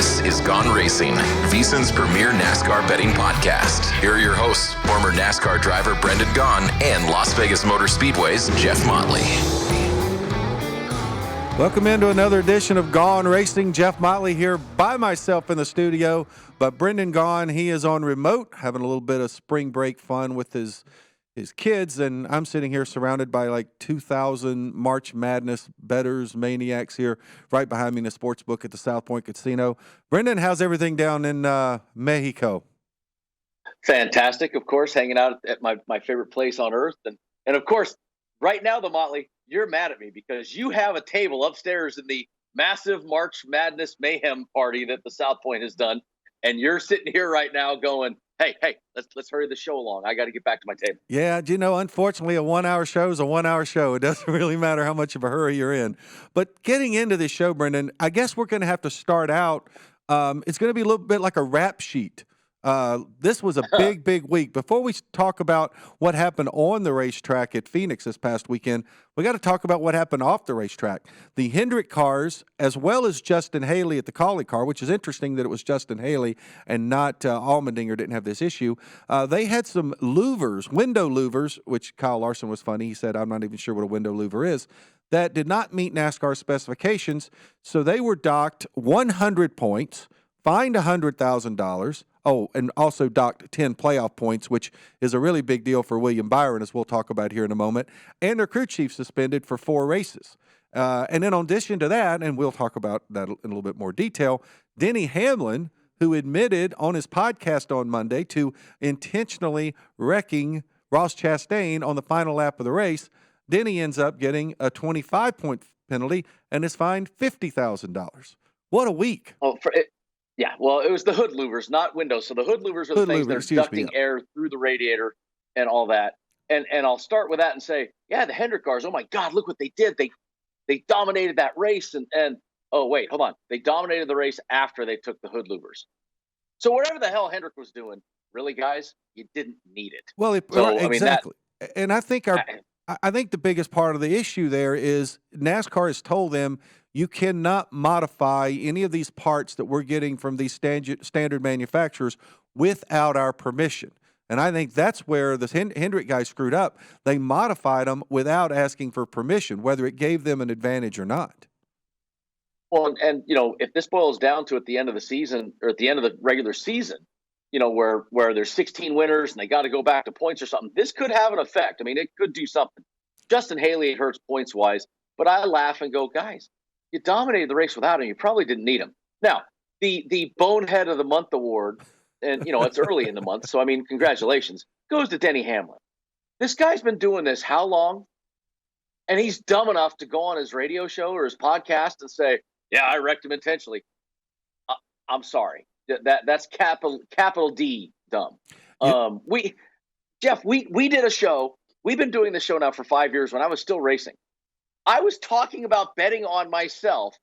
This is Gone Racin, VSiN's premier NASCAR betting podcast. Here are your hosts, former NASCAR driver Brendan Gaughan and Las Vegas Motor Speedway's Jeff Motley. Welcome into another edition of Gone Racing. Jeff Motley here by myself in the studio, but Brendan Gaughan, he is on remote, having a little bit of spring break fun with his kids, and I'm sitting here surrounded by like 2,000 March Madness bettors, maniacs here right behind me in the sports book at the South Point Casino. Brendan, how's everything down in Mexico? Fantastic, of course, hanging out at my favorite place on earth. And of course, right now, the Motley, you're mad at me because you have a table upstairs in the massive March Madness mayhem party that the South Point has done. And you're sitting here right now going, hey, let's hurry the show along. I got to get back to my table. Yeah, unfortunately, a 1 hour show is a 1 hour show. It doesn't really matter how much of a hurry you're in. But getting into this show, Brendan, I guess we're going to have to start out. It's going to be a little bit like a rap sheet. This was a big week. Before we talk about what happened on the racetrack at Phoenix this past weekend, we got to talk about what happened off the racetrack. The Hendrick cars, as well as Justin Haley at the Collie car, which is interesting that it was Justin Haley and not Allmendinger didn't have this issue. They had some louvers, window louvers, which Kyle Larson was funny. He said, I'm not even sure what a window louver is, that did not meet NASCAR specifications. So they were docked 100 points, fined $100,000. Oh, and also docked 10 playoff points, which is a really big deal for William Byron, as we'll talk about here in a moment. And their crew chief suspended for 4 races. And then in addition to that, and we'll talk about that in a little bit more detail, Denny Hamlin, who admitted on his podcast on Monday to intentionally wrecking Ross Chastain on the final lap of the race, Denny ends up getting a 25-point penalty and is fined $50,000. What a week. Oh, yeah, well, it was the hood louvers, not windows. So the hood louvers are the things that are ducting air through the radiator and all that. And I'll start with that and say, yeah, the Hendrick cars, oh my God, look what they did. They dominated that race. And oh, wait, hold on. They dominated the race after they took the hood louvers. So whatever the hell Hendrick was doing, really, guys, you didn't need it. Well, exactly. And I think I think the biggest part of the issue there is NASCAR has told them you cannot modify any of these parts that we're getting from these standard manufacturers without our permission. And I think that's where the Hendrick guys screwed up. They modified them without asking for permission, whether it gave them an advantage or not. Well, and if this boils down to at the end of the season or at the end of the regular season, where there's 16 winners and they got to go back to points or something, this could have an effect. I mean, it could do something. Justin Haley, it hurts points wise, but I laugh and go, guys, you dominated the race without him. You probably didn't need him. Now, the Bonehead of the Month award, and it's early in the month, so I mean, congratulations, goes to Denny Hamlin. This guy's been doing this how long? And he's dumb enough to go on his radio show or his podcast and say, yeah, I wrecked him intentionally. I'm sorry. That's capital D dumb. Jeff, we did a show. We've been doing this show now for 5 years when I was still racing. I was talking about betting on myself.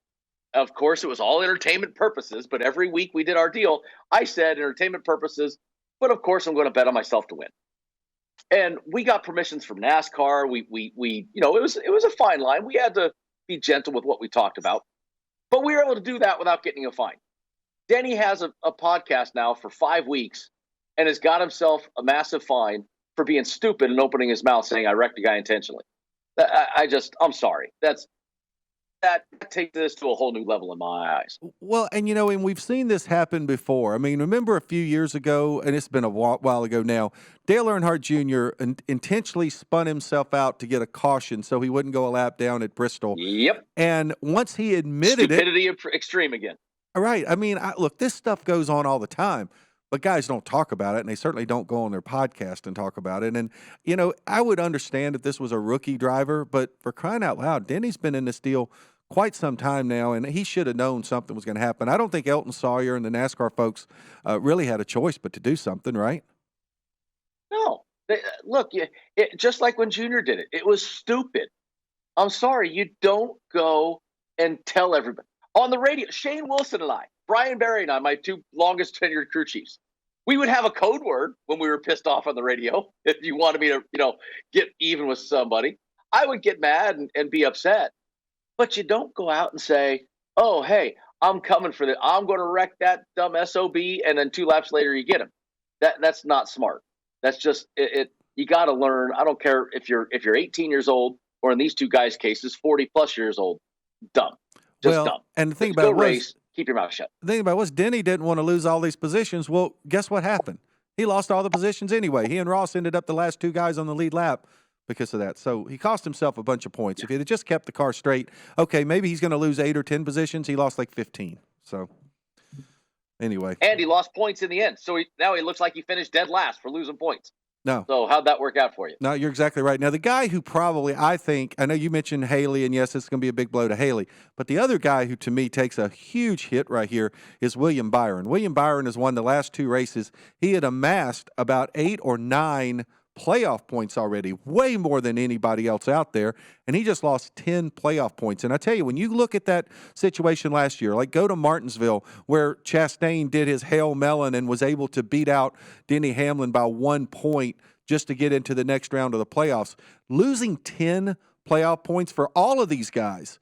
Of course, it was all entertainment purposes, but every week we did our deal. I said entertainment purposes, but of course I'm going to bet on myself to win. And we got permissions from NASCAR. We it was a fine line. We had to be gentle with what we talked about, but we were able to do that without getting a fine. Denny has a podcast now for 5 weeks and has got himself a massive fine for being stupid and opening his mouth saying I wrecked a guy intentionally. I'm sorry. That takes this to a whole new level in my eyes. Well, and and we've seen this happen before. I mean, remember a few years ago, and it's been a while ago now, Dale Earnhardt Jr. Intentionally spun himself out to get a caution so he wouldn't go a lap down at Bristol. Yep. And once he admitted Stupidity extreme again. All right. I mean, look, this stuff goes on all the time. But guys don't talk about it, and they certainly don't go on their podcast and talk about it. And, I would understand if this was a rookie driver, but for crying out loud, Denny's been in this deal quite some time now, and he should have known something was going to happen. I don't think Elton Sawyer and the NASCAR folks really had a choice but to do something, right? No. Look, just like when Junior did it, it was stupid. I'm sorry, you don't go and tell everybody. On the radio, Shane Wilson and I, Brian Barry and I, my 2 longest tenured crew chiefs, we would have a code word when we were pissed off on the radio. If you wanted me to, get even with somebody, I would get mad and be upset. But you don't go out and say, oh, hey, I'm coming for I'm going to wreck that dumb SOB, and then 2 laps later you get him. That's not smart. That's just it. You got to learn. I don't care if you're 18 years old or in these two guys' cases 40 plus years old. Dumb, just dumb. And the thing about about it was, keep your mouth shut. The thing about it was Denny didn't want to lose all these positions. Well, guess what happened? He lost all the positions anyway. He and Ross ended up the last 2 guys on the lead lap because of that. So he cost himself a bunch of points. If he had just kept the car straight, okay, maybe he's going to lose 8 or 10 positions. He lost like 15. So anyway. And he lost points in the end. So now he looks like he finished dead last for losing points. No. So how'd that work out for you? No, you're exactly right. Now, the guy who probably, I know you mentioned Haley, and yes, it's going to be a big blow to Haley, but the other guy who, to me, takes a huge hit right here is William Byron. William Byron has won the last 2 races. He had amassed about 8 or 9 playoff points already, way more than anybody else out there, and he just lost 10 playoff points. And I tell you, when you look at that situation last year, like go to Martinsville, where Chastain did his Hail Melon and was able to beat out Denny Hamlin by 1 point just to get into the next round of the playoffs, losing 10 playoff points for all of these guys,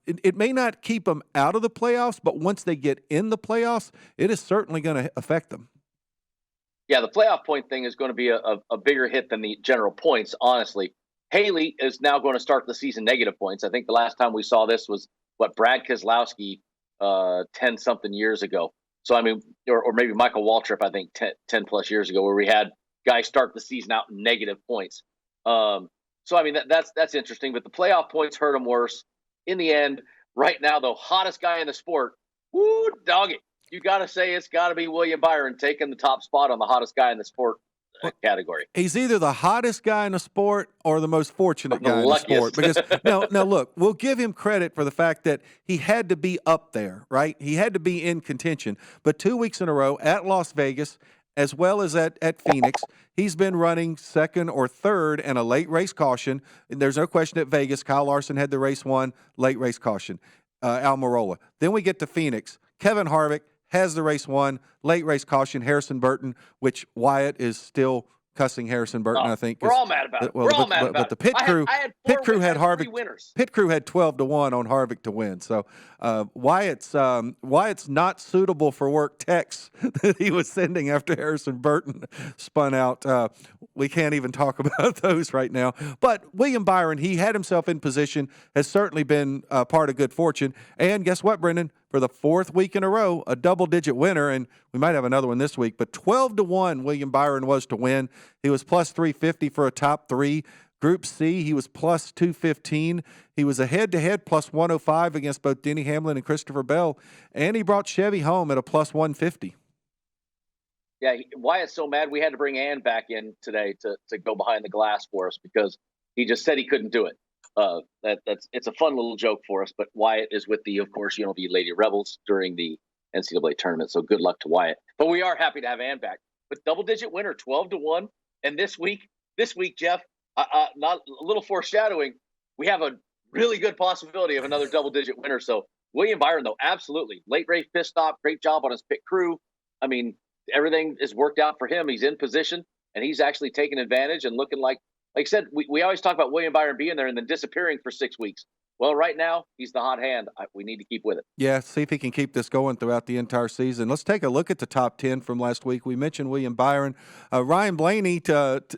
it may not keep them out of the playoffs, but once they get in the playoffs, it is certainly going to affect them. Yeah, the playoff point thing is going to be a bigger hit than the general points, honestly. Haley is now going to start the season negative points. I think the last time we saw this was, Brad Keselowski 10-something years ago. So, I mean, or maybe Michael Waltrip, I think 10 plus years ago, where we had guys start the season out in negative points. So, I mean, that's interesting. But the playoff points hurt him worse. In the end, right now, the hottest guy in the sport, woo, dog it. You got to say it's got to be William Byron taking the top spot on the hottest guy in the sport category. He's either the hottest guy in the sport or the most fortunate guy in the sport. Because now, look, we'll give him credit for the fact that he had to be up there, right? He had to be in contention. But 2 weeks in a row at Las Vegas, as well as at Phoenix, he's been running second or third and a late race caution. And there's no question at Vegas, Kyle Larson had the race won, late race caution, Almirola. Then we get to Phoenix. Kevin Harvick has the race won, late race caution, Harrison Burton, which Wyatt is still cussing Harrison Burton, I think. We're all mad about it. But the pit crew, had Harvick. 3 winners. Pit crew had 12-1 on Harvick to win. So Wyatt's not suitable for work texts that he was sending after Harrison Burton spun out. We can't even talk about those right now. But William Byron, he had himself in position, has certainly been part of good fortune. And guess what, Brendan? For the 4th week in a row, a double-digit winner, and we might have another one this week, but 12-1 William Byron was to win. He was plus 350 for a top 3. Group C, he was plus 215. He was a head-to-head plus 105 against both Denny Hamlin and Christopher Bell, and he brought Chevy home at a plus 150. Yeah, Wyatt's so mad we had to bring Ann back in today to go behind the glass for us because he just said he couldn't do it. It's a fun little joke for us, but Wyatt is with the Lady Rebels during the NCAA tournament. So good luck to Wyatt. But we are happy to have Ann back. But double-digit winner, 12-1, and this week, Jeff, not a little foreshadowing. We have a really good possibility of another double-digit winner. So William Byron, though, absolutely late race pit stop, great job on his pit crew. I mean, everything is worked out for him. He's in position, and he's actually taking advantage and looking like I said, we always talk about William Byron being there and then disappearing for 6 weeks. Well, right now, he's the hot hand. We need to keep with it. Yeah, see if he can keep this going throughout the entire season. Let's take a look at the top 10 from last week. We mentioned William Byron. Ryan Blaney,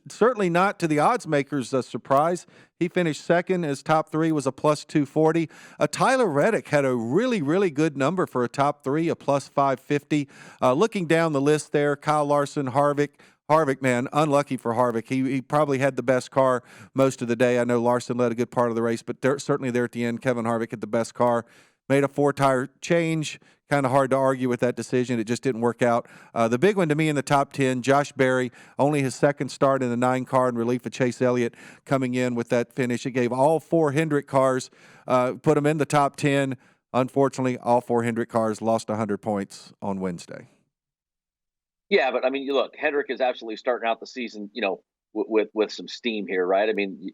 certainly not to the odds makers' surprise. He finished second. His top 3 was a plus 240. Tyler Reddick had a really, really good number for a top 3, a plus 550. Looking down the list there, Kyle Larson, Harvick, man, unlucky for Harvick. He probably had the best car most of the day. I know Larson led a good part of the race, but certainly there at the end, Kevin Harvick had the best car. Made a 4-tire change. Kind of hard to argue with that decision. It just didn't work out. The big one to me in the top 10, Josh Berry, only his second start in the 9 car in relief of Chase Elliott coming in with that finish. It gave all 4 Hendrick cars, put them in the top 10. Unfortunately, all 4 Hendrick cars lost 100 points on Wednesday. Yeah, but I mean, you look, Hendrick is absolutely starting out the season, with some steam here, right? I mean,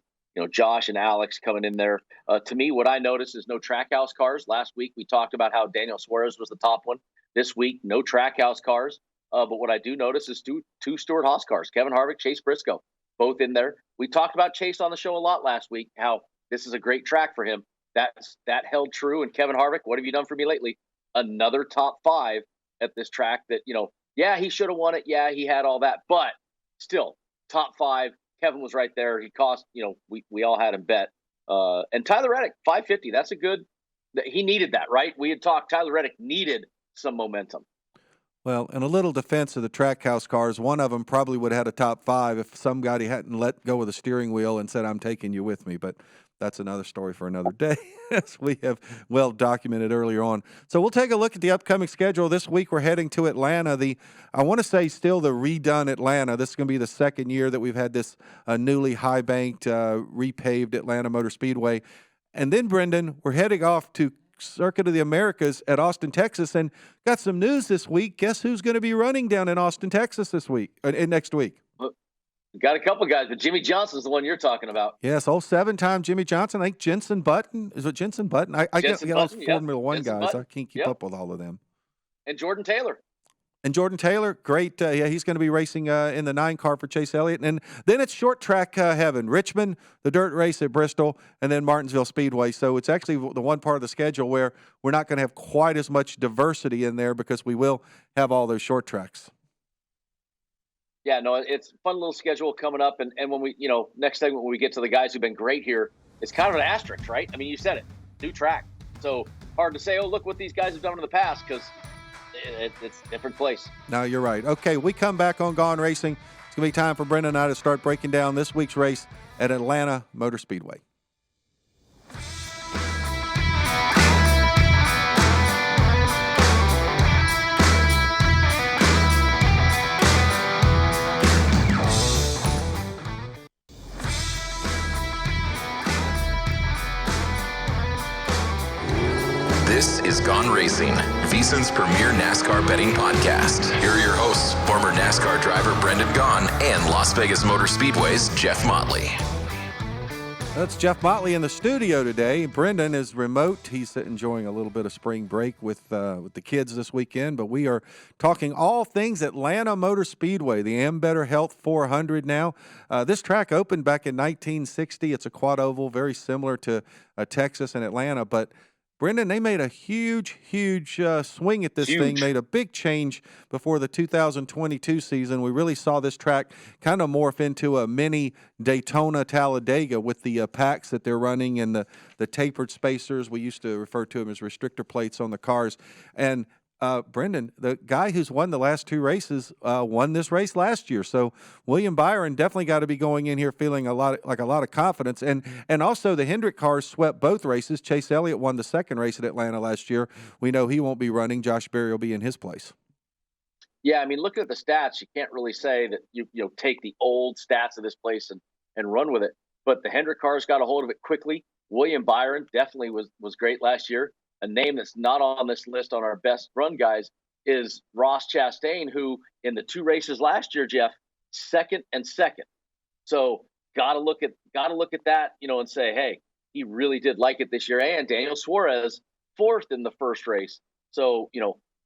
Josh and Alex coming in there. To me, what I noticed is no Trackhouse cars. Last week, we talked about how Daniel Suarez was the top one. This week, no Trackhouse cars. But what I do notice is two Stewart-Haas cars, Kevin Harvick, Chase Briscoe, both in there. We talked about Chase on the show a lot last week, how this is a great track for him. That held true. And Kevin Harvick, what have you done for me lately? another top 5 at this track that, yeah, he should have won it. Yeah, he had all that, but still top 5. Kevin was right there. He cost, we all had him bet. And Tyler Reddick, 550. That's a good, he needed that, right? We had talked, Tyler Reddick needed some momentum. Well, in a little defense of the Trackhouse cars, one of them probably would have had a top 5 if somebody hadn't let go of the steering wheel and said, I'm taking you with me. But that's another story for another day, as we have well documented earlier on. So we'll take a look at the upcoming schedule. This week we're heading to Atlanta. I want to say still the redone Atlanta. This is going to be the second year that we've had this newly high-banked, repaved Atlanta Motor Speedway. And then, Brendan, we're heading off to Circuit of the Americas at Austin, Texas, and got some news this week. Guess who's going to be running down in Austin, Texas this week, next week? Got a couple guys, but Jimmy Johnson's the one you're talking about. Yes, 7-time Jimmy Johnson. I think Jensen Button. Is it Jensen Button? I get all those Formula One Jensen guys. Button. I can't keep up with all of them. And Jordan Taylor. Great. He's going to be racing in the 9 car for Chase Elliott. And then it's short track heaven. Richmond, the dirt race at Bristol, and then Martinsville Speedway. So it's actually the one part of the schedule where we're not going to have quite as much diversity in there because we will have all those short tracks. Yeah, no, it's a fun little schedule coming up. And when we, next segment, when we get to the guys who've been great here, it's kind of an asterisk, right? I mean, you said it, new track. So hard to say, oh, look what these guys have done in the past, because it's a different place. No, you're right. Okay, we come back on Gone Racing. It's going to be time for Brendan and I to start breaking down this week's race at Atlanta Motor Speedway. This is Gone Racing, VSiN's premier NASCAR betting podcast. Here are your hosts, former NASCAR driver Brendan Gaughan and Las Vegas Motor Speedway's Jeff Motley. That's Jeff Motley in the studio today. Brendan is remote. He's enjoying a little bit of spring break with the kids this weekend, but we are talking all things Atlanta Motor Speedway, the Ambetter Health 400 now. This track opened back in 1960. It's a quad oval, very similar to Texas and Atlanta, but Brendan, they made a huge swing at this thing, made a big change before the 2022 season. We really saw this track kind of morph into a mini Daytona Talladega with the packs that they're running and the tapered spacers. We used to refer to them as restrictor plates on the cars. And Brendan, the guy who's won the last 2 races, won this race last year. So William Byron definitely got to be going in here feeling a lot of confidence. And also the Hendrick cars swept both races. Chase Elliott won the second race at Atlanta last year. We know he won't be running. Josh Berry will be in his place. Yeah, I mean, looking at the stats, you can't really say that you take the old stats of this place and run with it. But the Hendrick cars got a hold of it quickly. William Byron definitely was great last year. A name that's not on this list on our best run guys is Ross Chastain, who in the 2 races last year, Jeff, second and second. So gotta look at that, and say, hey, he really did like it this year. And Daniel Suarez, 4th in the first race. So,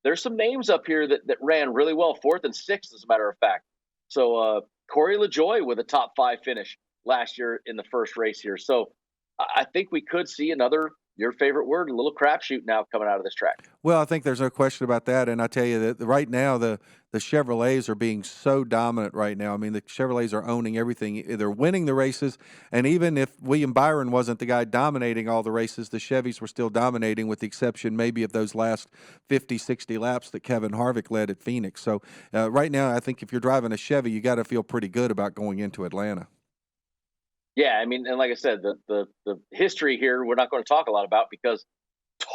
there's some names up here that ran really well, 4th and 6th, as a matter of fact. So Corey LaJoie with a top 5 finish last year in the first race here. So I think we could see another, your favorite word, a little crapshoot now coming out of this track. Well, I think there's no question about that. And I tell you that right now, the Chevrolets are being so dominant right now. I mean, the Chevrolets are owning everything. They're winning the races. And even if William Byron wasn't the guy dominating all the races, the Chevys were still dominating, with the exception maybe of those last 50, 60 laps that Kevin Harvick led at Phoenix. So right now, I think if you're driving a Chevy, you got to feel pretty good about going into Atlanta. Yeah, I mean, and like I said, the history here we're not going to talk a lot about, because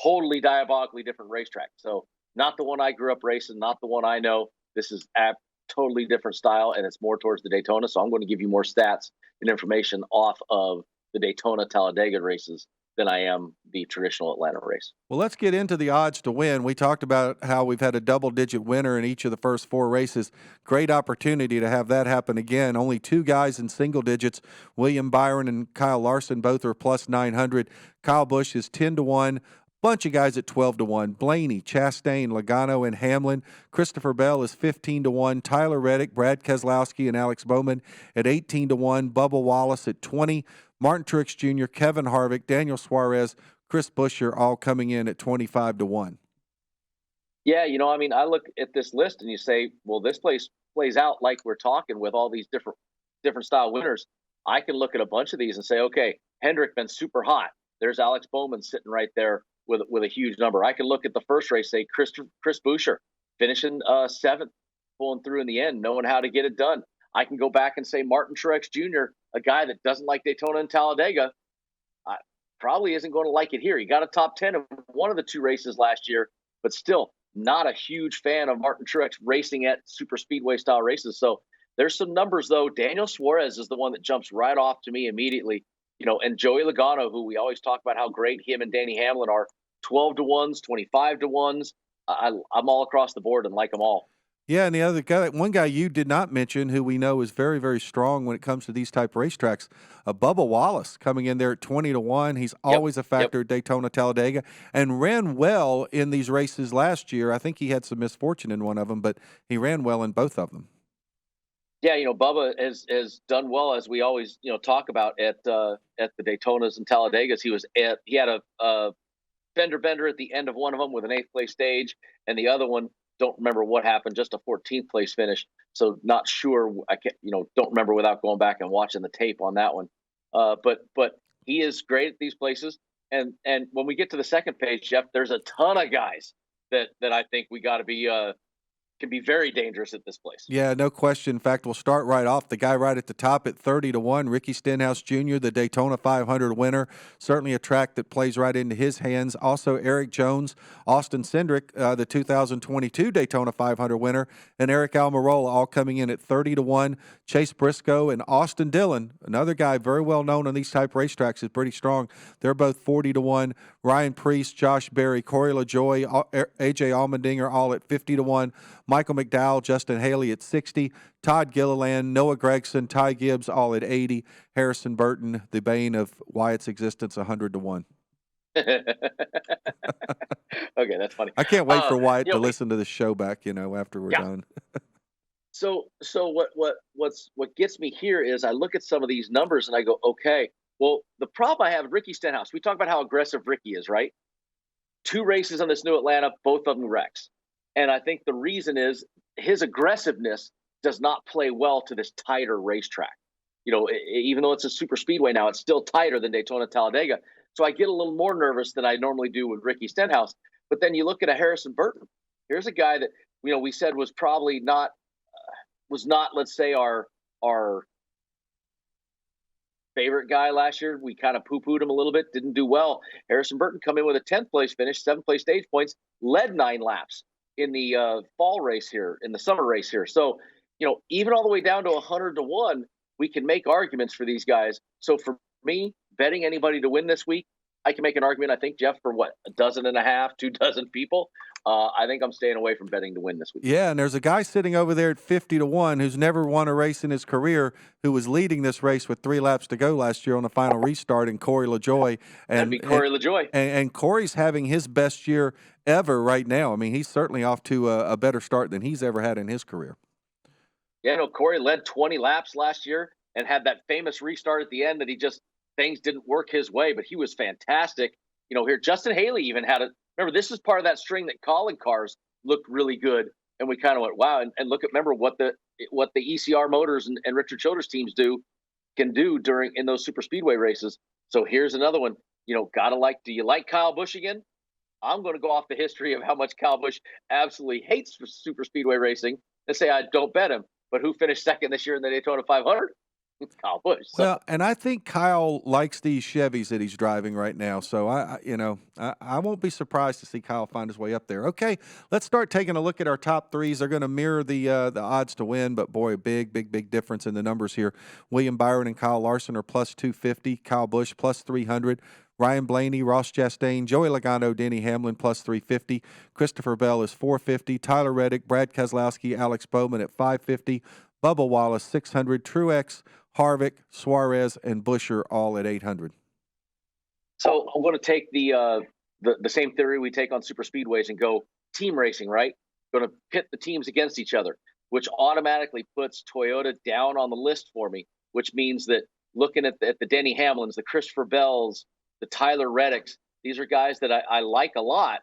totally diabolically different racetrack. So not the one I grew up racing, not the one I know. This is a totally different style, and it's more towards the Daytona. So I'm going to give you more stats and information off of the Daytona Talladega races than I am the traditional Atlanta race. Well, let's get into the odds to win. We talked about how we've had a double-digit winner in each of the first 4 races. Great opportunity to have that happen again. Only 2 guys in single digits. William Byron and Kyle Larson both are plus 900. Kyle Busch is 10-1. Bunch of guys at 12-1. Blaney, Chastain, Logano, and Hamlin. Christopher Bell is 15-1. Tyler Reddick, Brad Keselowski, and Alex Bowman at 18-1. Bubba Wallace at 20. Martin Truex Jr., Kevin Harvick, Daniel Suarez, Chris Buescher all coming in at 25-1. Yeah, I mean, I look at this list and you say, well, this place plays out like we're talking with all these different style winners. I can look at a bunch of these and say, okay, Hendrick been super hot. There's Alex Bowman sitting right there with a huge number. I can look at the first race, say Chris Buescher finishing seventh, pulling through in the end, knowing how to get it done. I can go back and say Martin Truex Jr., a guy that doesn't like Daytona and Talladega, probably isn't going to like it here. He got a top 10 in one of the two races last year, but still not a huge fan of Martin Truex racing at super speedway style races. So there's some numbers, though. Daniel Suarez is the one that jumps right off to me immediately. And Joey Logano, who we always talk about how great him and Denny Hamlin are, 12 to 1s, 25 to 1s. I'm all across the board and like them all. Yeah, and the other guy, one guy you did not mention, who we know is very, very strong when it comes to these type of racetracks, Bubba Wallace coming in there at 20 to 1. He's always a factor at Daytona, Talladega, and ran well in these races last year. I think he had some misfortune in one of them, but he ran well in both of them. Yeah, Bubba has done well, as we always talk about at the Daytonas and Talladegas. He had a fender bender at the end of one of them with an 8th place stage, and the other one, don't remember what happened, just a 14th place finish. So not sure. I can't, don't remember without going back and watching the tape on that one. But he is great at these places. And when we get to the second page, Jeff, there's a ton of guys that I think we got to be can be very dangerous at this place. Yeah, no question. In fact, we'll start right off. The guy right at the top at 30 to 1, Ricky Stenhouse Jr., the Daytona 500 winner. Certainly a track that plays right into his hands. Also, Eric Jones, Austin Cindric, the 2022 Daytona 500 winner, and Eric Almirola all coming in at 30 to 1. Chase Briscoe and Austin Dillon, another guy very well known on these type racetracks, is pretty strong. They're both 40 to 1. Ryan Preece, Josh Berry, Corey LaJoie, AJ Allmendinger all at 50 to 1. Michael McDowell, Justin Haley at 60, Todd Gilliland, Noah Gregson, Ty Gibbs all at 80, Harrison Burton, the bane of Wyatt's existence, 100 to 1. Okay, that's funny. I can't wait for Wyatt to listen to the show back, after we're done. So what gets me here is I look at some of these numbers and I go, okay, well, the problem I have with Ricky Stenhouse, we talk about how aggressive Ricky is, right? 2 races on this new Atlanta, both of them wrecks. And I think the reason is his aggressiveness does not play well to this tighter racetrack. Even though it's a super speedway now, it's still tighter than Daytona Talladega. So I get a little more nervous than I normally do with Ricky Stenhouse. But then you look at a Harrison Burton. Here's a guy that, we said was probably not, let's say, our favorite guy last year. We kind of poo-pooed him a little bit, didn't do well. Harrison Burton come in with a 10th place finish, 7th place stage points, led 9 laps in the fall race here, in the summer race here. So, even all the way down to 100 to 1, we can make arguments for these guys. So for me, betting anybody to win this week, I can make an argument, I think, Jeff, for what, 12.5, 2 dozen people. I think I'm staying away from betting to win this week. Yeah, and there's a guy sitting over there at 50 to 1 who's never won a race in his career, who was leading this race with 3 laps to go last year on the final restart, and Corey LaJoie. That'd be Corey LaJoie. And Corey's having his best year ever right now. I mean, he's certainly off to a better start than he's ever had in his career. Yeah, Corey led 20 laps last year and had that famous restart at the end that things didn't work his way, but he was fantastic. Here, Justin Haley even had it. Remember, this is part of that string that calling cars looked really good, and we kind of went, wow. And remember what the ECR Motors and Richard Childress teams can do in those super speedway races. So here's another one. Do you like Kyle Busch again? I'm going to go off the history of how much Kyle Busch absolutely hates super speedway racing and say I don't bet him. But who finished second this year in the Daytona 500? Kyle Busch. So. Well, and I think Kyle likes these Chevys that he's driving right now. So I won't be surprised to see Kyle find his way up there. Okay, let's start taking a look at our top 3s. They're going to mirror the odds to win, but boy, big difference in the numbers here. William Byron and Kyle Larson are plus 250. Kyle Busch plus 300. Ryan Blaney, Ross Chastain, Joey Logano, Denny Hamlin plus 350. Christopher Bell is 450. Tyler Reddick, Brad Keselowski, Alex Bowman at 550. Bubba Wallace 600. Truex, Harvick, Suarez, and Buescher all at 800. So I'm going to take the same theory we take on super speedways and go team racing, right? Going to pit the teams against each other, which automatically puts Toyota down on the list for me, which means that looking at the Denny Hamlins, the Christopher Bells, the Tyler Reddicks, these are guys that I like a lot,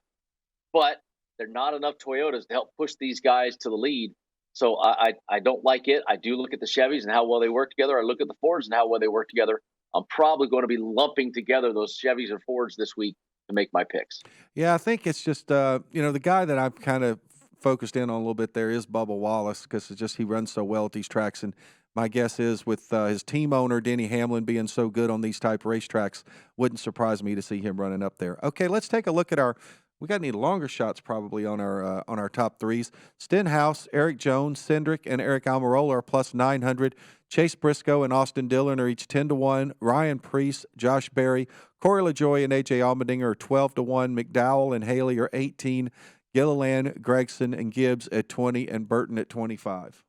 but There are not enough Toyotas to help push these guys to the lead. So I don't like it. I do look at the Chevys and how well they work together. I look at the Fords and how well they work together. I'm probably going to be lumping together those Chevys and Fords this week to make my picks. Yeah, I think it's just the guy that I've kind of focused in on a little bit there is Bubba Wallace, because it's just he runs so well at these tracks. And my guess is with his team owner, Denny Hamlin, being so good on these type racetracks, wouldn't surprise me to see him running up there. Okay, let's take a look at we got any longer shots probably on our top threes. Stenhouse, Eric Jones, Hendrick, and Eric Almirola are plus 900. Chase Briscoe and Austin Dillon are each 10-1. Ryan Preece, Josh Berry, Corey LaJoie, and A.J. Allmendinger are 12-1. McDowell and Haley are 18. Gilliland, Gregson, and Gibbs at 20, and Burton at 25.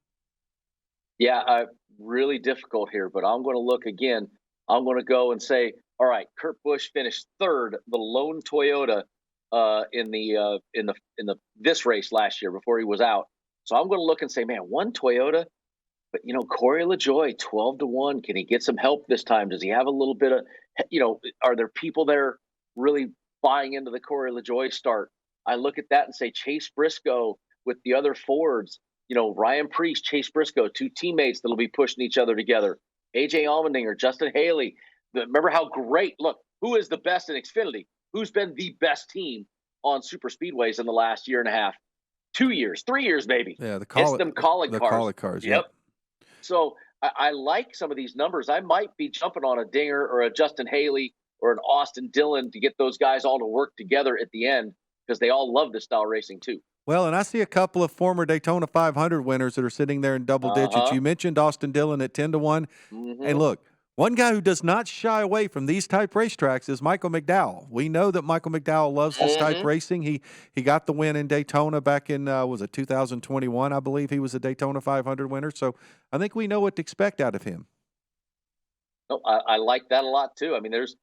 Yeah, really difficult here, but I'm going to look again. I'm going to go and say, all right, Kurt Busch finished third, the lone Toyota in this race last year before he was out. So I'm going to look and say, man, one Toyota, but Corey LaJoie 12-1. Can he get some help this time? Does he have a little bit of, are there people there really buying into the Corey LaJoie start? I look at that and say Chase Briscoe with the other Fords. Ryan Preece, Chase Briscoe, two teammates that'll be pushing each other together. A.J. Allmendinger, Justin Haley. Remember how great, look, who is the best in Xfinity? Who's been the best team on super speedways in the last year and a half? 2 years, 3 years, maybe. Yeah, it's them Collie cars. Collie cars, yep. So I like some of these numbers. I might be jumping on a Dinger or a Justin Haley or an Austin Dillon to get those guys all to work together at the end, because they all love this style racing too. Well, and I see a couple of former Daytona 500 winners that are sitting there in double digits. You mentioned Austin Dillon at 10-1. Mm-hmm. And look, one guy who does not shy away from these type racetracks is Michael McDowell. We know that Michael McDowell loves this type racing. He got the win in Daytona back in, 2021, I believe he was a Daytona 500 winner. So I think we know what to expect out of him. No, I like that a lot too. I mean, there's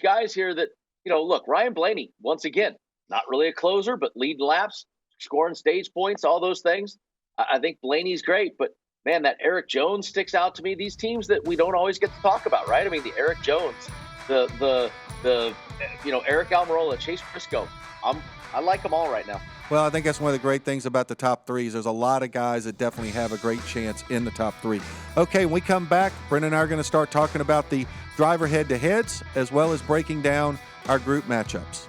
guys here that, look, Ryan Blaney, once again, not really a closer, but leading laps, scoring stage points, all those things. I think Blaney's great, but man, that Eric Jones sticks out to me. These teams that we don't always get to talk about, right? I mean, the Eric Jones, the Eric Almirola, Chase Briscoe. I like them all right now. Well, I think that's one of the great things about the top threes. There's a lot of guys that definitely have a great chance in the top three. Okay, when we come back, Brendan and I are going to start talking about the driver head-to-heads as well as breaking down our group matchups.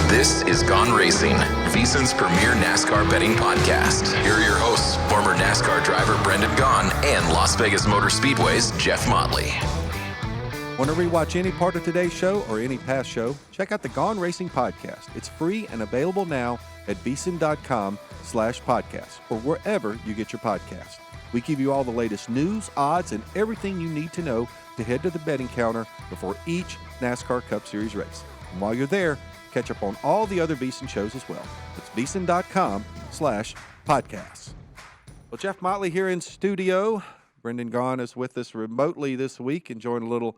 This is Gone Racin, VSiN's premier NASCAR betting podcast. Here are your hosts, former NASCAR driver Brendan Gaughan and Las Vegas Motor Speedway's Jeff Motley. Want to rewatch any part of today's show or any past show? Check out the Gone Racing podcast. It's free and available now at vsin.com/podcast or wherever you get your podcast. We give you all the latest news, odds, and everything you need to know to head to the betting counter before each NASCAR Cup Series race. And while you're there, catch up on all the other VSiN shows as well. It's vsin.com/podcasts. Well, Jeff Motley here in studio. Brendan Gaughan is with us remotely this week, enjoying a little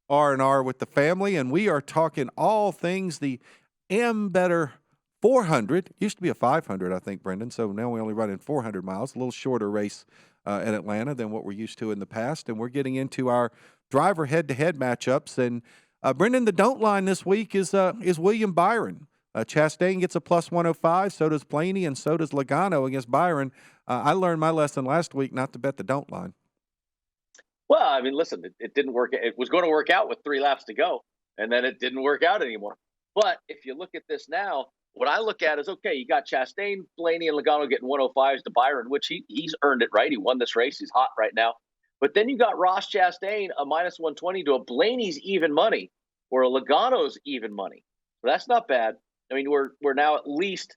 R&R with the family, and we are talking all things the Ambetter 400. Used to be a 500, I think, Brendan, so now we only run in 400 miles, a little shorter race at Atlanta than what we're used to in the past, and we're getting into our driver head-to-head matchups, and Brendan, the don't line this week is William Byron. Chastain gets a plus 105, so does Blaney, and so does Logano against Byron. I learned my lesson last week not to bet the don't line. Well, I mean, listen, it didn't work. It was going to work out with 3 laps to go, and then it didn't work out anymore. But if you look at this now, what I look at is, okay, you got Chastain, Blaney, and Logano getting 105s to Byron, which he's earned it, right? He won this race. He's hot right now. But then you got Ross Chastain, a minus 120 to a Blaney's even money or a Logano's even money. So that's not bad. I mean, we're now at least,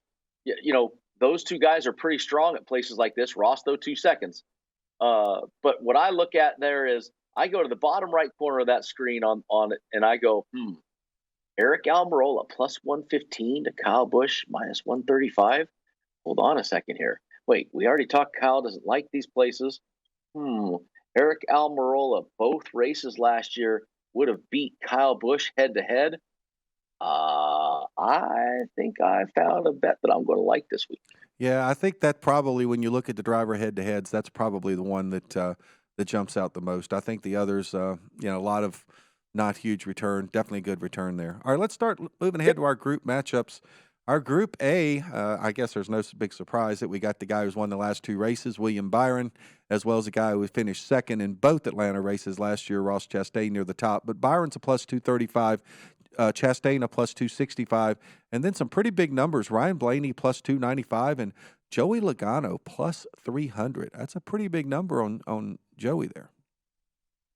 those two guys are pretty strong at places like this. Ross, though, 2 seconds. But what I look at there is I go to the bottom right corner of that screen on it, and I go, Eric Almirola plus 115 to Kyle Busch minus 135. Hold on a second here. Wait, we already talked Kyle doesn't like these places. Eric Almirola, both races last year, would have beat Kyle Busch head-to-head. I think I found a bet that I'm going to like this week. Yeah, I think that probably when you look at the driver head-to-heads, that's probably the one that jumps out the most. I think the others, a lot of not huge return, definitely good return there. All right, let's start moving ahead to our group matchups. Our Group A, I guess there's no big surprise that we got the guy who's won the last two races, William Byron, as well as the guy who finished second in both Atlanta races last year, Ross Chastain, near the top. But Byron's a plus 235, Chastain a plus 265, and then some pretty big numbers. Ryan Blaney plus 295 and Joey Logano plus 300. That's a pretty big number on Joey there.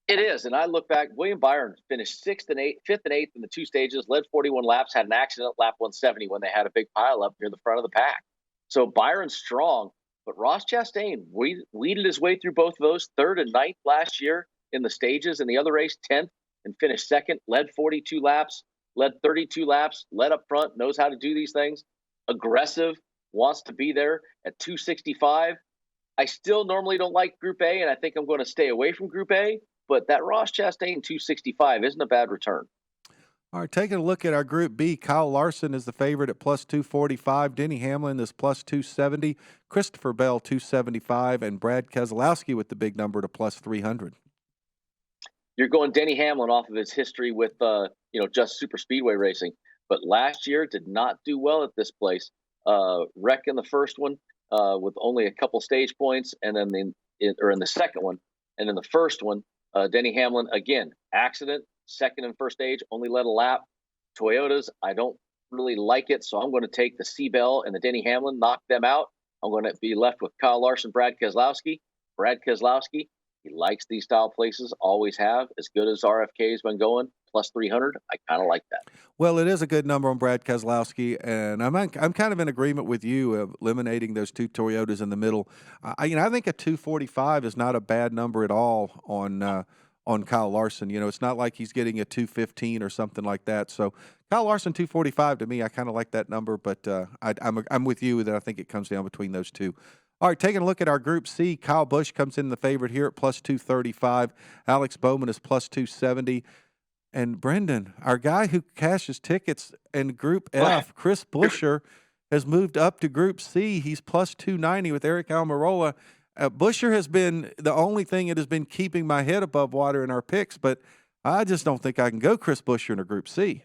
It is, and I look back. William Byron finished fifth and eighth in the two stages, led 41 laps, had an accident at lap 170 when they had a big pileup near the front of the pack. So Byron's strong, but Ross Chastain weeded his way through both of those, third and ninth last year in the stages. In the other race, 10th, and finished second, led 42 laps, led 32 laps, led up front, knows how to do these things, aggressive, wants to be there at 265. I still normally don't like Group A, and I think I'm going to stay away from Group A. But that Ross Chastain 265 isn't a bad return. All right, taking a look at our Group B, Kyle Larson is the favorite at plus 245. Denny Hamlin is plus 270. Christopher Bell 275, and Brad Keselowski with the big number to plus 300. You're going Denny Hamlin off of his history with just super speedway racing, but last year did not do well at this place. Wreck in the first one with only a couple stage points, and then in the second one, and in the first one. Denny Hamlin, again, accident, second and first stage, only led a lap. Toyotas, I don't really like it, so I'm going to take the C-Bell and the Denny Hamlin, knock them out. I'm going to be left with Kyle Larson, Brad Keselowski. Brad Keselowski, he likes these style places, always have. As good as RFK's been going, plus 300, I kind of like that. Well, it is a good number on Brad Keselowski, and I'm kind of in agreement with you of eliminating those two Toyotas in the middle. I think a 245 is not a bad number at all on Kyle Larson. It's not like he's getting a 215 or something like that. So Kyle Larson 245 to me, I kind of like that number, but I'm with you that I think it comes down between those two. All right, taking a look at our Group C, Kyle Busch comes in the favorite here at plus 235. Alex Bowman is plus 270. And Brendan, our guy who cashes tickets in Group F, Chris Buescher, has moved up to Group C. He's plus 290 with Eric Almirola. Buescher has been the only thing that has been keeping my head above water in our picks, but I just don't think I can go Chris Buescher in a Group C.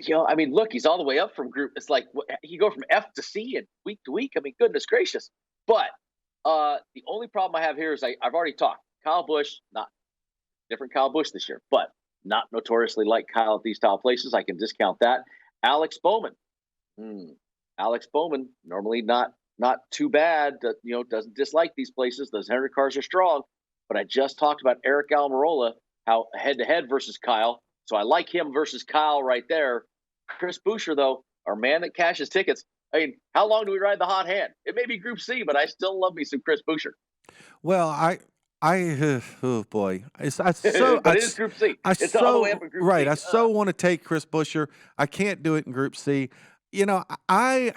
Look, he's all the way up from Group. It's like you go from F to C and week to week. Goodness gracious. But the only problem I have here is I've already talked. Kyle Busch, not different Kyle Busch this year, but not notoriously like Kyle at these style places. I can discount that. Alex Bowman. Alex Bowman, normally not too bad. Doesn't dislike these places. Those Hendrick cars are strong. But I just talked about Eric Almirola, how head-to-head versus Kyle. So I like him versus Kyle right there. Chris Buescher, though, our man that cashes tickets. How long do we ride the hot hand? It may be Group C, but I still love me some Chris Buescher. Well, oh boy, it is Group C. It's all the way up in Group C. I so want to take Chris Buescher. I can't do it in Group C. I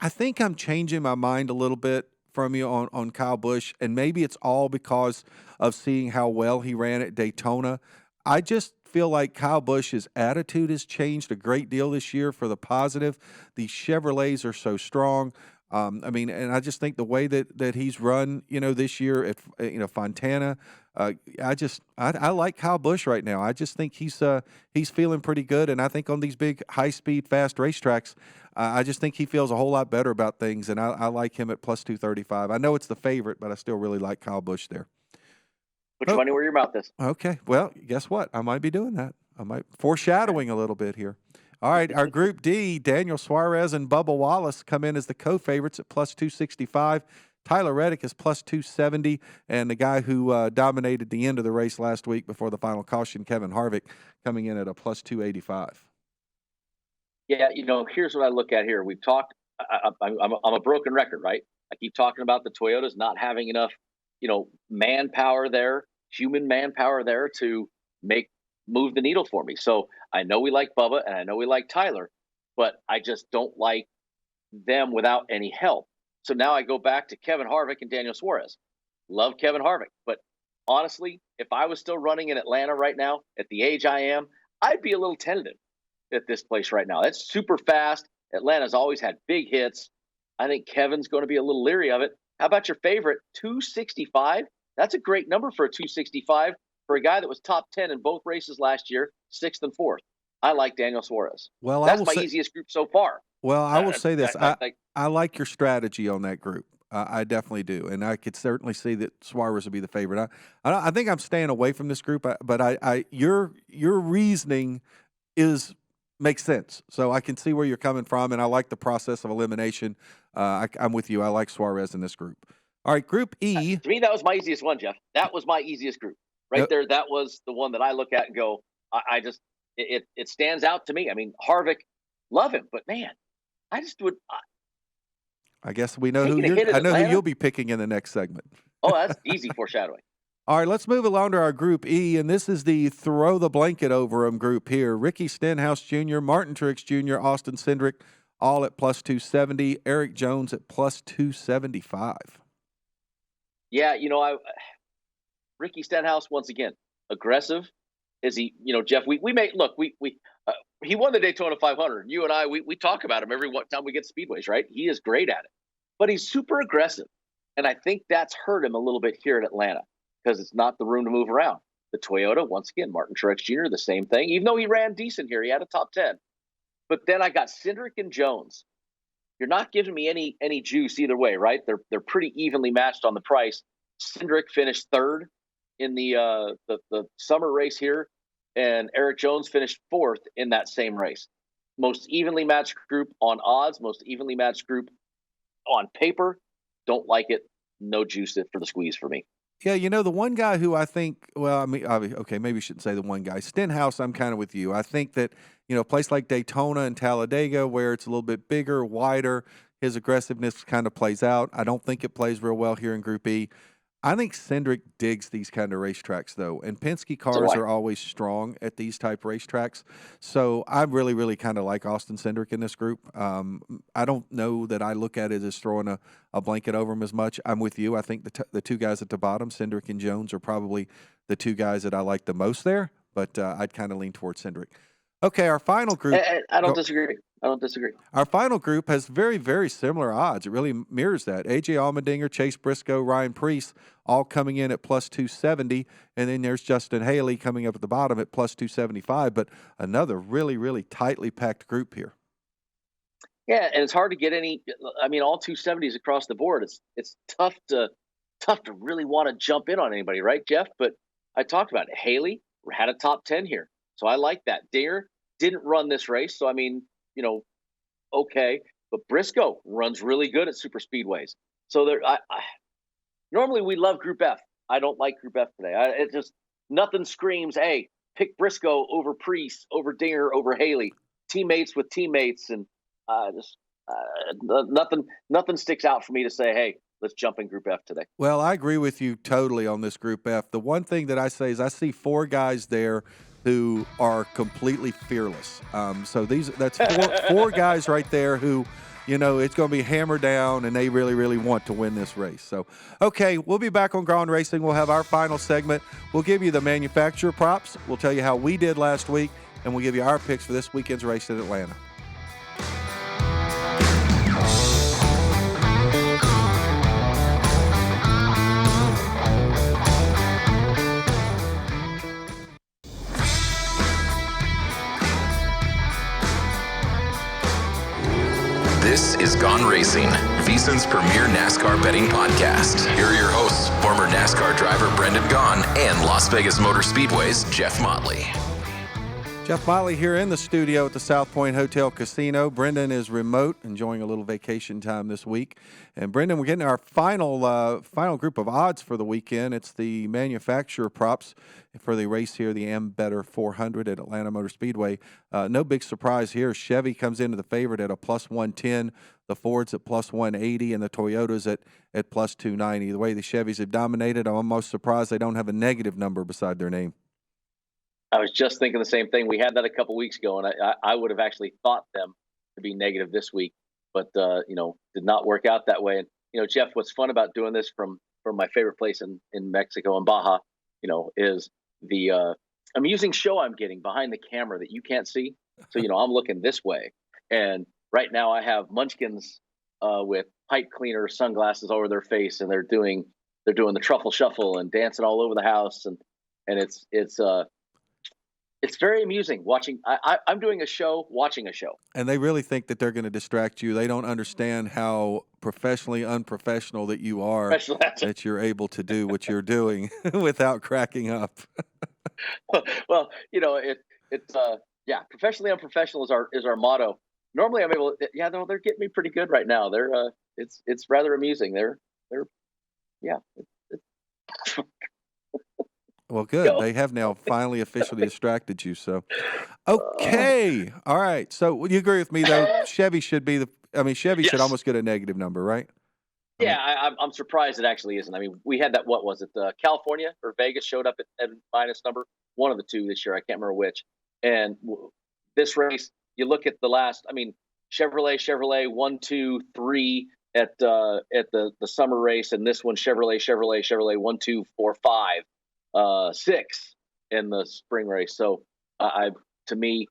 think I'm changing my mind a little bit from you on Kyle Busch, and maybe it's all because of seeing how well he ran at Daytona. I just feel like Kyle Busch's attitude has changed a great deal this year for the positive. These Chevrolets are so strong. And I just think the way that he's run, this year at Fontana, I like Kyle Busch right now. I just think he's feeling pretty good, and I think on these big high speed fast racetracks, I just think he feels a whole lot better about things, and I like him at plus 235. I know it's the favorite, but I still really like Kyle Busch there. Put your money where your mouth is. Okay. Well, guess what? I might be doing that. I might foreshadowing a little bit here. All right, our Group D, Daniel Suarez and Bubba Wallace come in as the co-favorites at plus 265. Tyler Reddick is plus 270, and the guy who dominated the end of the race last week before the final caution, Kevin Harvick, coming in at a plus 285. Yeah, here's what I look at here. We've talked. I'm a broken record, right? I keep talking about the Toyotas not having enough, manpower there, human manpower there to move the needle for me. So I know we like Bubba and I know we like Tyler, but I just don't like them without any help. So now I go back to Kevin Harvick and Daniel Suarez. Love Kevin Harvick, but honestly, if I was still running in Atlanta right now at the age I am, I'd be a little tentative. at this place right now. That's super fast. Atlanta's always had big hits. I think Kevin's going to be a little leery of it. How about your favorite, 265? That's a great number for a 265 for a guy that was top 10 in both races last year, 6th and 4th. I like Daniel Suarez. Well, That's my easiest group so far. Well, I will say this. I I like your strategy on that group. I definitely do, and I could certainly see that Suarez would be the favorite. I think I'm staying away from this group, but your reasoning makes sense. So I can see where you're coming from, and I like the process of elimination. I'm with you. I like Suarez in this group. All right, Group E. To me, that was my easiest one, Jeff. That was my easiest group right there. That was the one that I look at and go, it stands out to me. I mean, Harvick, love him, but man, I just would. I guess we know who you'll be picking in the next segment. Oh, that's easy foreshadowing. All right, let's move along to our Group E, and this is the throw the blanket over him group here. Ricky Stenhouse Jr., Martin Truex Jr., Austin Cindric, all at plus 270. Eric Jones at plus 275. Yeah, Ricky Stenhouse, once again, aggressive. Is he, Jeff, we he won the Daytona 500. You and I, we talk about him every time we get speedways, right? He is great at it, but he's super aggressive. And I think that's hurt him a little bit here at Atlanta because it's not the room to move around. The Toyota, once again, Martin Truex Jr., the same thing, even though he ran decent here. He had a top 10. But then I got Cindric and Jones. You're not giving me any juice either way, right? They're pretty evenly matched on the price. Cindric finished third in the summer race here, and Eric Jones finished fourth in that same race. Most evenly matched group on odds, most evenly matched group on paper. Don't like it. No juice for the squeeze for me. Yeah, the one guy who I think, maybe I shouldn't say the one guy. Stenhouse, I'm kind of with you. I think that, a place like Daytona and Talladega where it's a little bit bigger, wider, his aggressiveness kind of plays out. I don't think it plays real well here in Group E. I think Cindric digs these kind of racetracks, though, and Penske cars are always strong at these type racetracks. So I really, really kind of like Austin Cindric in this group. I don't know that I look at it as throwing a blanket over him as much. I'm with you. I think the two guys at the bottom, Cindric and Jones, are probably the two guys that I like the most there, but I'd kind of lean towards Cindric. Okay, our final group. I don't disagree. Our final group has very, very similar odds. It really mirrors that. A.J. Allmendinger, Chase Briscoe, Ryan Preece, all coming in at plus 270. And then there's Justin Haley coming up at the bottom at plus 275. But another really, really tightly packed group here. Yeah, and it's hard to get any. I mean, all 270s across the board. It's tough to really want to jump in on anybody, right, Jeff? But I talked about it. Haley had a top 10 here. So I like that. Dinger didn't run this race. So, I mean, okay. But Briscoe runs really good at super speedways. So normally we love Group F. I don't like Group F today. It just nothing screams, hey, pick Briscoe over Preece, over Dinger, over Haley. Teammates with teammates, and nothing sticks out for me to say, hey, let's jump in Group F today. Well, I agree with you totally on this Group F. The one thing that I say is I see four guys there who are completely fearless. So that's four guys right there who, it's going to be hammered down, and they really, really want to win this race. So, okay, we'll be back on Gone Racing. We'll have our final segment. We'll give you the manufacturer props. We'll tell you how we did last week, and we'll give you our picks for this weekend's race at Atlanta. This is Gone Racin, VSiN's premier NASCAR betting podcast. Here are your hosts, former NASCAR driver Brendan Gaughan and Las Vegas Motor Speedway's Jeff Motley. Jeff Motley here in the studio at the South Point Hotel Casino. Brendan is remote, enjoying a little vacation time this week. And Brendan, we're getting our final group of odds for the weekend. It's the manufacturer props for the race here, the Ambetter 400 at Atlanta Motor Speedway. No big surprise here. Chevy comes into the favorite at a plus 110, the Ford's at plus 180, and the Toyota's at plus 290. The way the Chevys have dominated, I'm almost surprised they don't have a negative number beside their name. I was just thinking the same thing. We had that a couple weeks ago, and I would have actually thought them to be negative this week, but did not work out that way. And Jeff, what's fun about doing this from my favorite place in Mexico, in Baja, is the amusing show I'm getting behind the camera that you can't see. So, I'm looking this way. And right now I have munchkins with pipe cleaner sunglasses over their face, and they're doing the truffle shuffle and dancing all over the house. And it's very amusing watching. I'm doing a show, watching a show. And they really think that they're going to distract you. They don't understand how professionally unprofessional that you are, that you're able to do what you're doing without cracking up. Well, it's professionally unprofessional is our motto. Normally I'm able to, they're getting me pretty good right now. They're it's rather amusing. Well, good. Go. They have now finally officially distracted you. So, okay. All right. So, would you agree with me, though? Chevy should be Chevy should almost get a negative number, right? I'm surprised it actually isn't. I mean, we had that, what was it? California or Vegas showed up at minus number, one of the two this year. I can't remember which. And this race, you look at the last, Chevrolet 1, 2, 3 at the summer race, and this one Chevrolet 1, 2, 4, 5, 6 in the spring race. So I think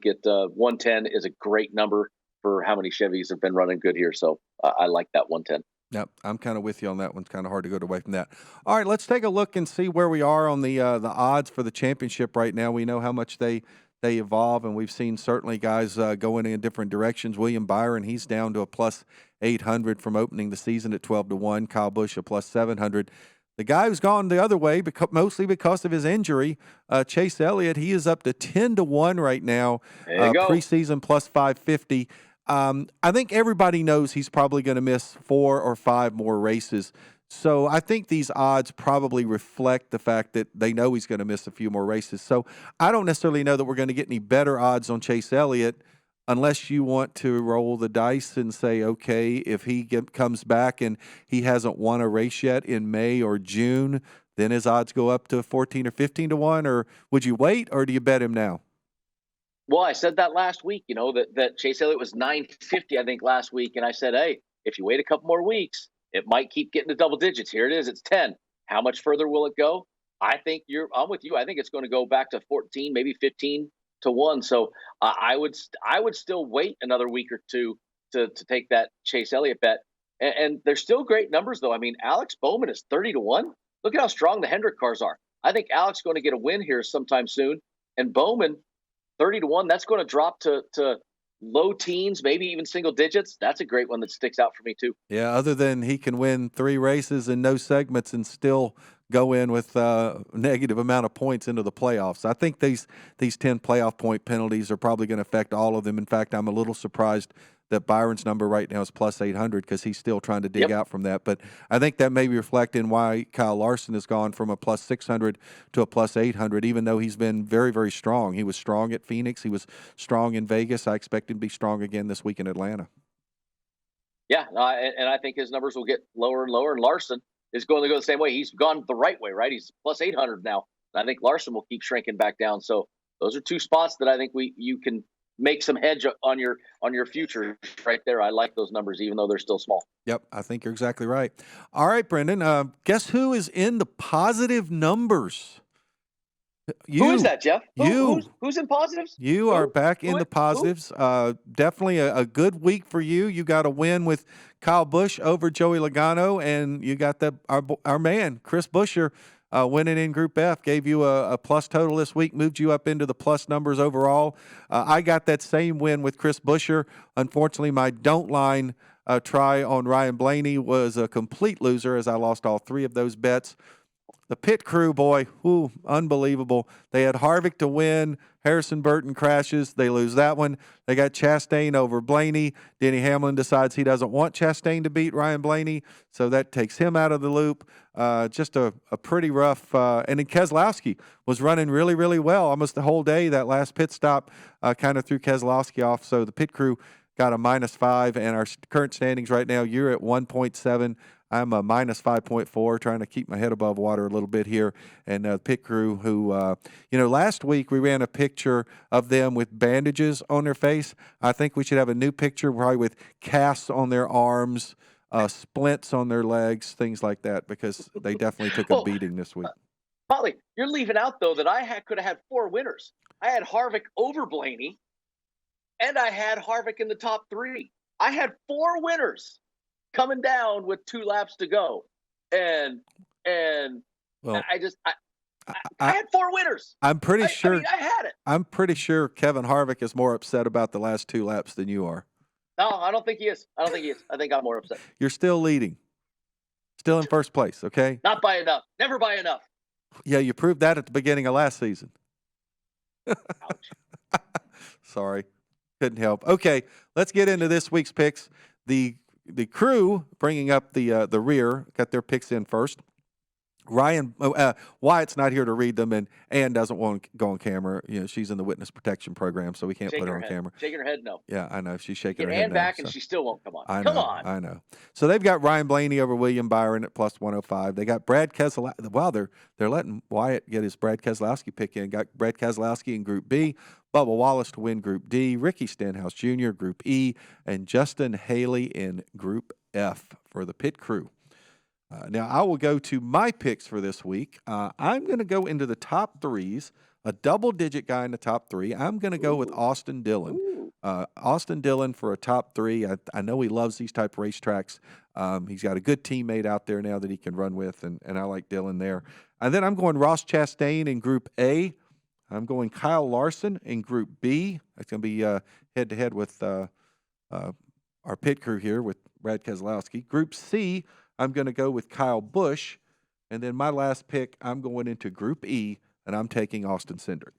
110 is a great number for how many Chevys have been running good here. So I like that 110. Yep, I'm kind of with you on that one. It's kind of hard to go away from that. All right, let's take a look and see where we are on the odds for the championship right now. We know how much they evolve, and we've seen certainly guys going in different directions. William Byron, he's down to a plus 800 from opening the season at 12-1. Kyle Busch a plus 700. The guy who's gone the other way, mostly because of his injury, Chase Elliott, he is up to 10-1 right now. There you go. Preseason plus 550. I think everybody knows he's probably going to miss 4 or 5 more races. So I think these odds probably reflect the fact that they know he's going to miss a few more races. So I don't necessarily know that we're going to get any better odds on Chase Elliott unless you want to roll the dice and say, okay, if he comes back and he hasn't won a race yet in May or June, then his odds go up to 14 or 15-1, or would you wait, or do you bet him now? Well, I said that last week, that Chase Elliott was 950, I think, last week. And I said, hey, if you wait a couple more weeks, it might keep getting to double digits. Here it is. It's 10. How much further will it go? I'm with you. I think it's going to go back to 14, maybe 15-1. So I would still wait another week or two to take that Chase Elliott bet. And they're still great numbers, though. I mean, Alex Bowman is 30-1. Look at how strong the Hendrick cars are. I think Alex is going to get a win here sometime soon. And Bowman, 30-1, that's going to drop to low teens, maybe even single digits. That's a great one that sticks out for me too. Yeah, other than he can win 3 races and no segments and still go in with a negative amount of points into the playoffs. I think these 10 playoff point penalties are probably going to affect all of them. In fact, I'm a little surprised that Byron's number right now is plus 800 because he's still trying to dig out from that. But I think that may be reflecting why Kyle Larson has gone from a plus 600 to a plus 800, even though he's been very, very strong. He was strong at Phoenix. He was strong in Vegas. I expect him to be strong again this week in Atlanta. Yeah, and I think his numbers will get lower and lower, and Larson is going to go the same way. He's gone the right way, right? He's plus 800 now. And I think Larson will keep shrinking back down. So those are 2 spots that I think you can make some hedge on your future right there. I like those numbers, even though they're still small. Yep, I think you're exactly right. All right, Brendan, guess who is in the positive numbers? Who is that, Jeff? Who's in positives? You are back in the positives. Definitely a good week for you. You got a win with Kyle Busch over Joey Logano, and you got our man, Chris Buescher, winning in Group F, gave you a plus total this week, moved you up into the plus numbers overall. I got that same win with Chris Buescher. Unfortunately, my don't line try on Ryan Blaney was a complete loser as I lost all 3 of those bets. The pit crew, boy, unbelievable. They had Harvick to win. Harrison Burton crashes. They lose that one. They got Chastain over Blaney. Denny Hamlin decides he doesn't want Chastain to beat Ryan Blaney, so that takes him out of the loop. Just a pretty rough. And then Keselowski was running really, really well almost the whole day. That last pit stop kind of threw Keselowski off, so the pit crew got a -5, and our current standings right now, you're at 1.7. I'm a -5.4, trying to keep my head above water a little bit here. And pit crew who, last week we ran a picture of them with bandages on their face. I think we should have a new picture probably with casts on their arms, splints on their legs, things like that, because they definitely took a beating this week. Motley, you're leaving out, though, that I could have had 4 winners. I had Harvick over Blaney, And I had Harvick in the top 3. I had 4 winners coming down with 2 laps to go. And Well, I had 4 winners. I'm pretty sure. I mean, I had it. I'm pretty sure Kevin Harvick is more upset about the last 2 laps than you are. No, I don't think he is. I think I'm more upset. You're still leading. Still in first place, okay? Not by enough. Never by enough. Yeah, you proved that at the beginning of last season. Ouch. Sorry. Couldn't help. Okay, let's get into this week's picks. The crew bringing up the rear got their picks in first. Wyatt's not here to read them, and Ann doesn't want to go on camera. You know, she's in the witness protection program, so we can't put her on camera. Shaking her head, no. Yeah, I know. She's shaking her Get head Ann now, back, so. and she still won't come on. Come on. I know. So they've got Ryan Blaney over William Byron at plus 105. They got Brad Keselowski. Wow, they're letting Wyatt get his Brad Keselowski pick in. Got Brad Keselowski in Group B, Bubba Wallace to win Group D, Ricky Stenhouse Jr. Group E, and Justin Haley in Group F for the pit crew. Now, I will go to my picks for this week. I'm going to go into the top 3s, a double-digit guy in the top 3. I'm going to go with Austin Dillon. Austin Dillon for a top 3. I know he loves these type of racetracks. He's got a good teammate out there now that he can run with, and I like Dillon there. And then I'm going Ross Chastain in Group A. I'm going Kyle Larson in Group B. That's going to be head-to-head with our pit crew here with Brad Keselowski. Group C, I'm going to go with Kyle Busch. And then my last pick, I'm going into Group E, and I'm taking Austin Cindric.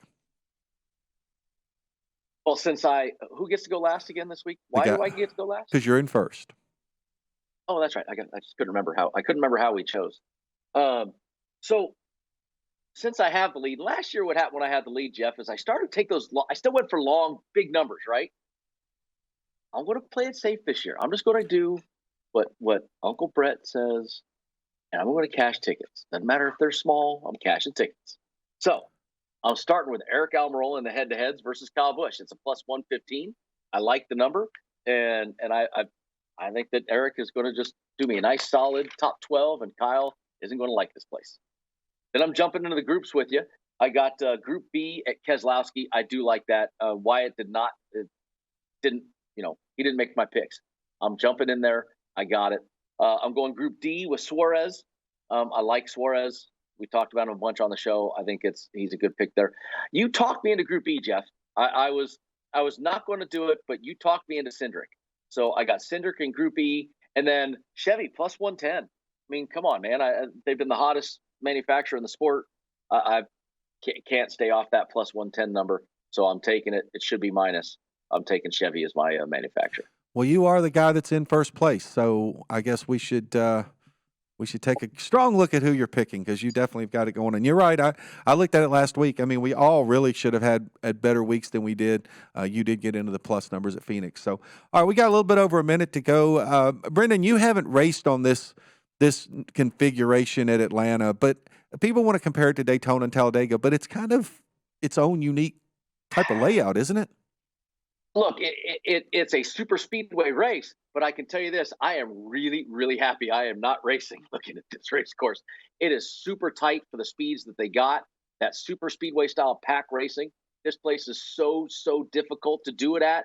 Well, who gets to go last again this week? Why do I get to go last? Because you're in first. Oh, that's right. I just couldn't remember how. I couldn't remember how we chose. So since I have the lead, last year what happened when I had the lead, Jeff, is I started to take those. I still went for long, big numbers, right? I'm going to play it safe this year. I'm just going to do what Uncle Brett says, and I'm going to cash tickets. Doesn't matter if they're small. I'm cashing tickets. So I'm starting with Eric Almirola in the head-to-heads versus Kyle Busch. It's a plus 115. I like the number, and I think that Eric is going to just do me a nice solid top 12, and Kyle isn't going to like this place. Then I'm jumping into the groups with you. I got Group B at Keselowski. I do like that. Wyatt didn't make my picks. I'm jumping in there. I got it. I'm going Group D with Suarez. I like Suarez. We talked about him a bunch on the show. I think he's a good pick there. You talked me into Group E, Jeff. I was not going to do it, but you talked me into Cindric. So I got Cindric in Group E, and then Chevy plus 110. I mean, come on, man. They've been the hottest manufacturer in the sport. I can't stay off that plus 110 number, so I'm taking it. It should be minus. I'm taking Chevy as my manufacturer. Well, you are the guy that's in first place, so I guess we should take a strong look at who you're picking, because you definitely have got it going. And you're right. I looked at it last week. I mean, we all really should have had better weeks than we did. You did get into the plus numbers at Phoenix. So, all right, we got a little bit over a minute to go. Brendan, you haven't raced on this configuration at Atlanta, but people want to compare it to Daytona and Talladega, but it's kind of its own unique type of layout, isn't it? Look, it's a super speedway race, but I can tell you this, I am really, really happy I am not racing looking at this race course. It is super tight for the speeds that they got, that super speedway style pack racing. This place is so difficult to do it at.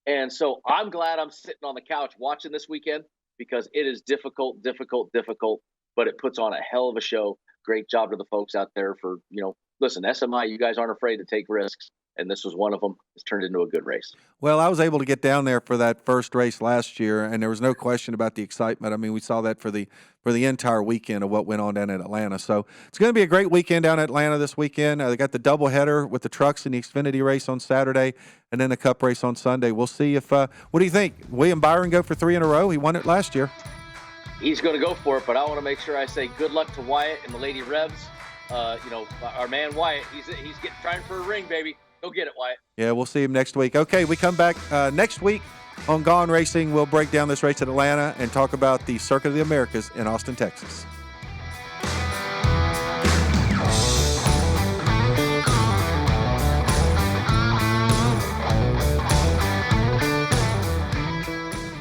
And so I'm glad I'm sitting on the couch watching this weekend, because it is difficult, but it puts on a hell of a show. Great job to the folks out there for, listen, SMI, you guys aren't afraid to take risks. And this was one of them. It's turned into a good race. Well, I was able to get down there for that first race last year, and there was no question about the excitement. I mean, we saw that for the entire weekend of what went on down in Atlanta. So it's going to be a great weekend down in Atlanta this weekend. They got the doubleheader with the trucks and the Xfinity race on Saturday, and then the Cup race on Sunday. We'll see if what do you think? William Byron go for 3 in a row? He won it last year. He's going to go for it, but I want to make sure I say good luck to Wyatt and the Lady Rebs. Our man Wyatt, he's trying for a ring, baby. Go get it, Wyatt. Yeah, we'll see him next week. Okay, we come back next week on Gone Racing. We'll break down this race at Atlanta and talk about the Circuit of the Americas in Austin, Texas.